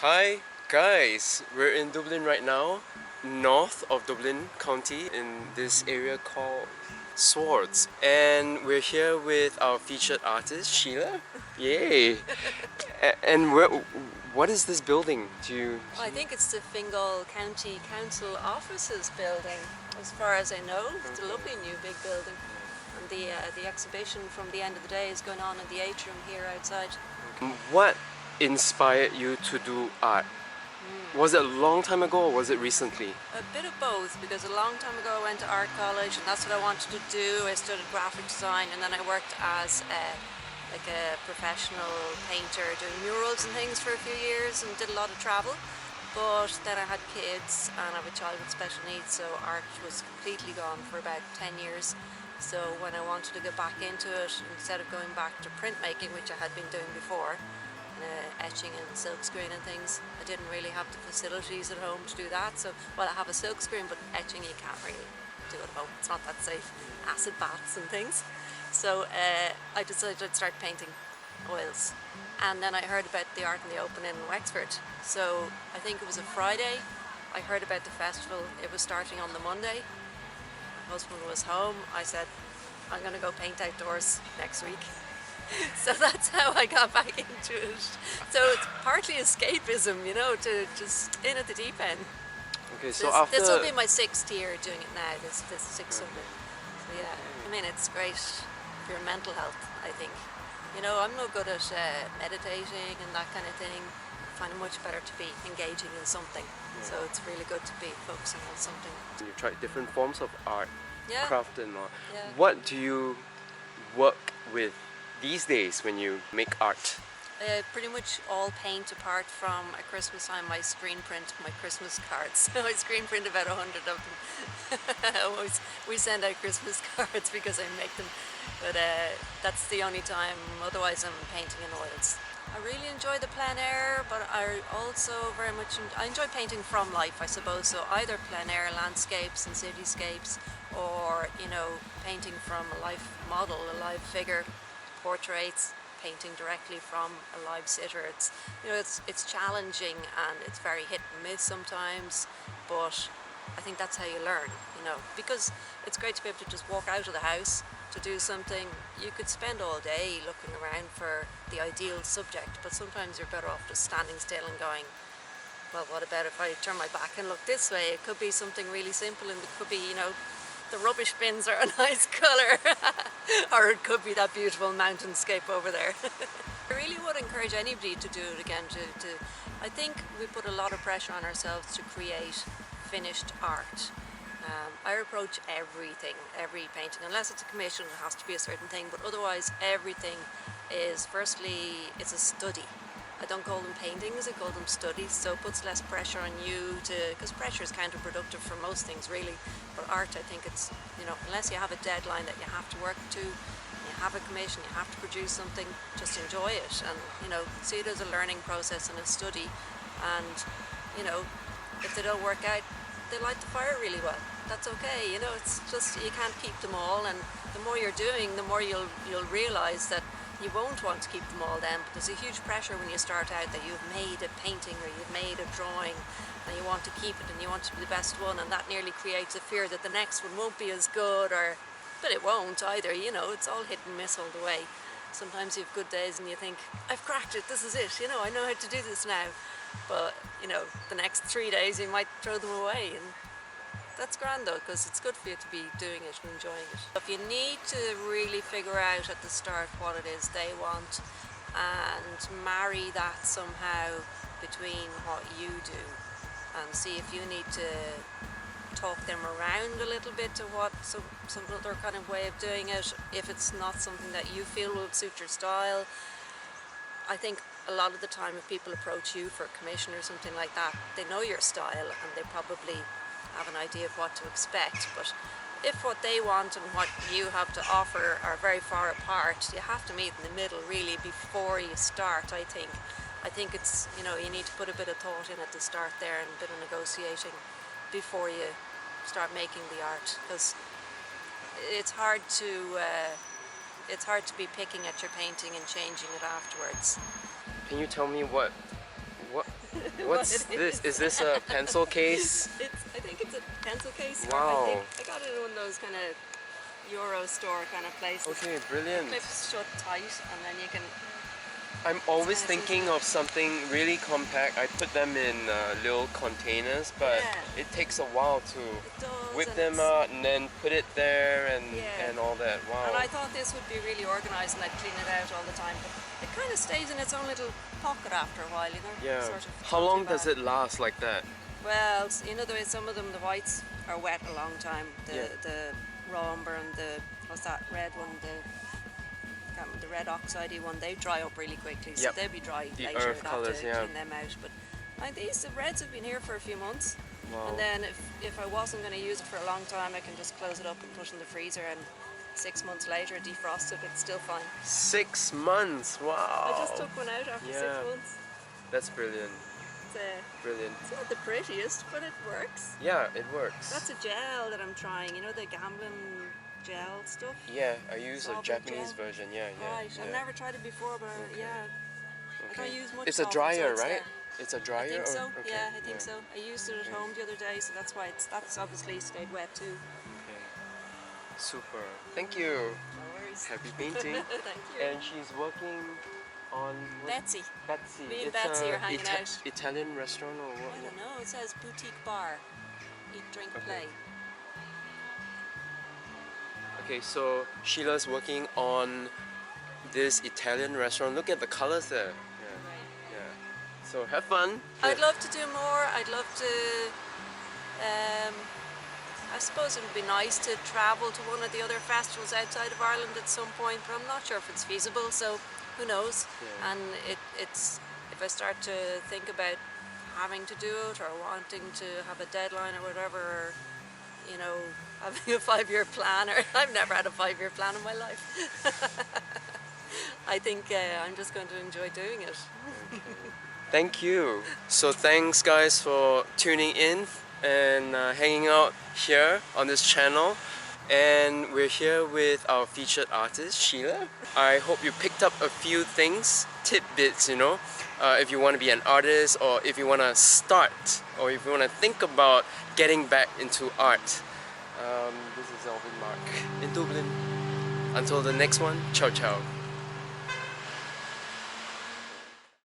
Hi guys, we're in Dublin right now, north of Dublin County in this area called Swords, and we're here with our featured artist Sheila. Yay! And what is this building? I think it's the Fingal County Council offices building, as far as I know. It's a lovely new big building. And the exhibition from the end of the day is going on in the atrium here outside. What inspired you to do art? Was it a long time ago or was it recently? A bit of both, because a long time ago I went to art college and that's what I wanted to do. I studied graphic design and then I worked as a professional painter doing murals and things for a few years and did a lot of travel. But then I had kids and I have a child with special needs, so art was completely gone for about 10 years. So when I wanted to get back into it, instead of going back to printmaking, which I had been doing before, etching and silkscreen and things, I didn't really have the facilities at home to do that. So, well, I have a silkscreen, but etching you can't really do at home. It's not that safe. Acid baths and things. So I decided I'd start painting oils. And then I heard about the Art in the Open in Wexford. So I think it was a Friday. I heard about the festival. It was starting on the Monday. My husband was home. I said, I'm going to go paint outdoors next week. So that's how I got back into it. So it's partly escapism, you know, to just in at the deep end. Okay, so after... This will be my 6th year doing it now, this 6th summer. So yeah, I mean, it's great for your mental health, I think. You know, I'm no good at meditating and that kind of thing. I find it much better to be engaging in something. So it's really good to be focusing on something. You've tried different forms of art, Yeah. craft and all. Yeah. What do you work with these days when you make art? Pretty much all paint apart from at Christmas time I screen print my Christmas cards. I screen print about 100 of them. We send out Christmas cards because I make them, but that's the only time. Otherwise I'm painting in oils. I really enjoy the plein air, but I also very much I enjoy painting from life, I suppose. So either plein air landscapes and cityscapes, or you know, painting from a life model, a live figure, portraits, painting directly from a live sitter. It's, you know, it's challenging and it's very hit and miss sometimes, but I think that's how you learn, you know, because it's great to be able to just walk out of the house to do something. You could spend all day looking around for the ideal subject, but sometimes you're better off just standing still and going, well, what about if I turn my back and look this way? It could be something really simple, and it could be, you know, the rubbish bins are a nice colour, or it could be that beautiful mountainscape over there. I really would encourage anybody to do it again. I think we put a lot of pressure on ourselves to create finished art. I approach everything, every painting, unless it's a commission, it has to be a certain thing, but otherwise everything is, firstly, it's a study. I don't call them paintings, I call them studies, so it puts less pressure on you because pressure is counterproductive for most things really, but art, I think it's, you know, unless you have a deadline that you have to work to, you have a commission, you have to produce something, just enjoy it and, you know, see it as a learning process and a study, and, you know, if they don't work out, they light the fire really well. That's okay, you know, it's just, you can't keep them all, and the more you're doing, the more you'll realise that you won't want to keep them all then, but there's a huge pressure when you start out that you've made a painting or you've made a drawing and you want to keep it and you want to be the best one, and that nearly creates a fear that the next one won't be as good, but it won't either, you know, it's all hit and miss all the way. Sometimes you have good days and you think, I've cracked it, this is it, you know, I know how to do this now, but you know, the next 3 days you might throw them away, and that's grand though, because it's good for you to be doing it and enjoying it. If you need to really figure out at the start what it is they want and marry that somehow between what you do, and see if you need to talk them around a little bit to what some other kind of way of doing it, if it's not something that you feel will suit your style. I think a lot of the time if people approach you for a commission or something like that, they know your style and they probably have an idea of what to expect, but if what they want and what you have to offer are very far apart, you have to meet in the middle really before you start. I think it's, you know, you need to put a bit of thought in at the start there and a bit of negotiating before you start making the art, because it's hard to be picking at your painting and changing it afterwards. Can you tell me what What? What What's it this? is. Is this a pencil case? I think it's a pencil case. Or Wow. I got it in one of those kind of Euro store kind of places. Okay, brilliant. Clips shut tight, and then you can. I'm always kinda thinking easy. of something really compact. I put them in little containers, but Yeah. it takes a while to It does, whip and them it's- out and then put it there Yeah. and all that. Wow. And I thought this would be really organised and I'd clean it out all the time, but it kind of stays in its own little pocket after a while, you know. Yeah. Sort of, How not long too does bad. it last like that? Well, you know the way some of them, the whites are wet a long time. Yeah. The raw umber and the what's that red one, the red oxidey one, they dry up really quickly. So Yep. they'll be dry The later. earth I'd have colours, to yeah. clean them out. But the reds have been here for a few months. Wow. And then if I wasn't going to use it for a long time, I can just close it up and put it in the freezer, and 6 months later defrost it, it's still fine. 6 months. Wow. I just took one out after Yeah. 6 months. That's brilliant. Brilliant. It's not the prettiest, but it works. Yeah, it works. That's a gel that I'm trying, you know, the gambling gel stuff. Yeah, I use a Solvent Japanese gel. version. Yeah, yeah. Right, yeah. I've never tried it before, but Okay. yeah. I don't use much It's a solvent, dryer, so it's right? there. It's a dryer. I think or? so. Okay. Yeah, I think so. I used it at home the other day, so that's why that's obviously stayed wet too. Okay. Super. Thank you. No worries. Happy painting. Thank you. And she's working on Betsy. Betsy. Me and It's Betsy a are hanging out. Italian restaurant or what? I don't know. It says boutique bar. Eat, drink, Okay. play. Okay, so Sheila's working on this Italian restaurant. Look at the colors there. Yeah. Right. Yeah. So have fun. I'd love to do more. I'd love to. I suppose it would be nice to travel to one of the other festivals outside of Ireland at some point, but I'm not sure if it's feasible. So who knows? Yeah. And it's if I start to think about having to do it or wanting to have a deadline or whatever, or, you know, having a 5-year plan, or I've never had a 5-year plan in my life. I think I'm just going to enjoy doing it. Thank you. So thanks guys for tuning in and hanging out here on this channel. And we're here with our featured artist, Sheila. I hope you picked up a few things, tidbits, you know. If you want to be an artist, or if you want to start, or if you want to think about getting back into art. This is Alvin Mark in Dublin. Until the next one, ciao ciao.